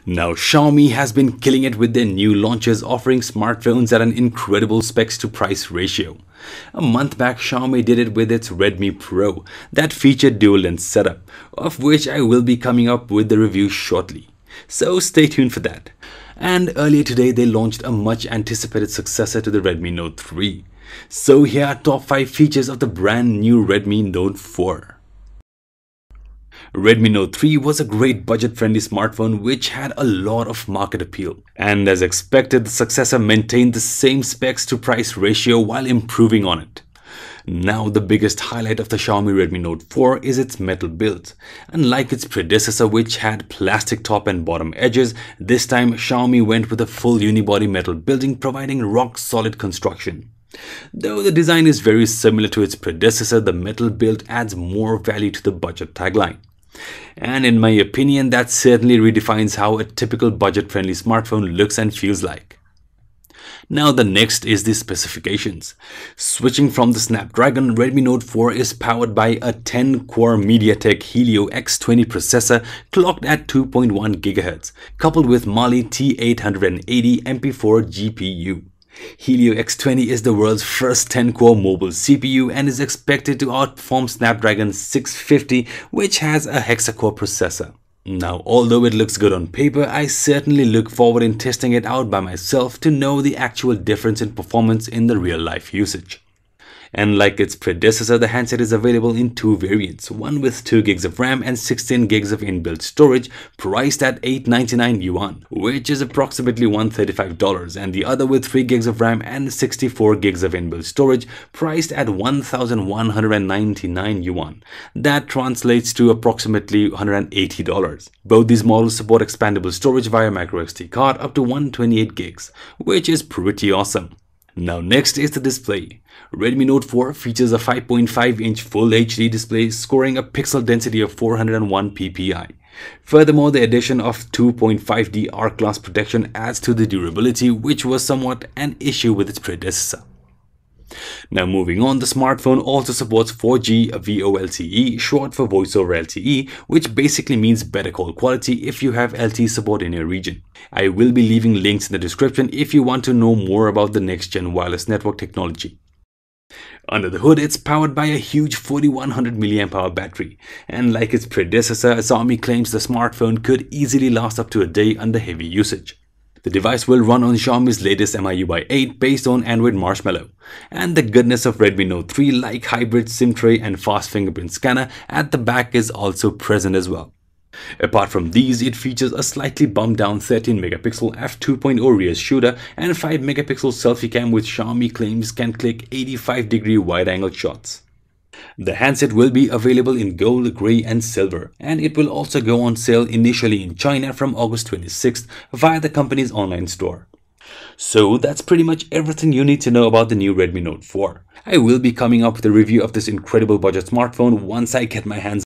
Now, Xiaomi has been killing it with their new launches, offering smartphones at an incredible specs to price ratio. A month back, Xiaomi did it with its Redmi Pro that featured dual lens setup, of which I will be coming up with the review shortly. So stay tuned for that. And earlier today, they launched a much anticipated successor to the Redmi Note 3. So here are top 5 features of the brand new Redmi Note 4. Redmi Note 3 was a great budget-friendly smartphone which had a lot of market appeal. And as expected, the successor maintained the same specs to price ratio while improving on it. Now, the biggest highlight of the Xiaomi Redmi Note 4 is its metal build. Unlike its predecessor which had plastic top and bottom edges, this time Xiaomi went with a full unibody metal building, providing rock-solid construction. Though the design is very similar to its predecessor, the metal build adds more value to the budget tagline. And in my opinion, that certainly redefines how a typical budget-friendly smartphone looks and feels like. Now the next is the specifications. Switching from the Snapdragon, Redmi Note 4 is powered by a 10-core MediaTek Helio X20 processor clocked at 2.1 GHz, coupled with Mali T880 MP4 GPU. Helio X20 is the world's first 10-core mobile CPU and is expected to outperform Snapdragon 650, which has a hexa-core processor. Now, although it looks good on paper, I certainly look forward in testing it out by myself to know the actual difference in performance in the real-life usage. And like its predecessor, the handset is available in 2 variants, one with 2 GB of RAM and 16 GB of inbuilt storage, priced at 899 yuan, which is approximately $135, and the other with 3 GB of RAM and 64 GB of inbuilt storage, priced at 1,199 yuan. That translates to approximately $180. Both these models support expandable storage via microSD card up to 128 GB, which is pretty awesome. Now next is the display. Redmi Note 4 features a 5.5-inch Full HD display scoring a pixel density of 401 ppi. Furthermore, the addition of 2.5D arc glass protection adds to the durability, which was somewhat an issue with its predecessor. Now moving on, the smartphone also supports 4G VoLTE, short for Voice over LTE, which basically means better call quality if you have LTE support in your region. I will be leaving links in the description if you want to know more about the next-gen wireless network technology. Under the hood, it's powered by a huge 4100 mAh battery, and like its predecessor, Xiaomi claims the smartphone could easily last up to a day under heavy usage. The device will run on Xiaomi's latest MIUI 8 based on Android Marshmallow, and the goodness of Redmi Note 3 like hybrid SIM tray and fast fingerprint scanner at the back is also present as well. Apart from these, it features a slightly bumped down 13-megapixel f2.0 rear shooter and 5-megapixel selfie cam which Xiaomi claims can click 85-degree wide-angle shots. The handset will be available in gold, grey and silver, and it will also go on sale initially in China from August 26th via the company's online store. So that's pretty much everything you need to know about the new Redmi Note 4. I will be coming up with a review of this incredible budget smartphone once I get my hands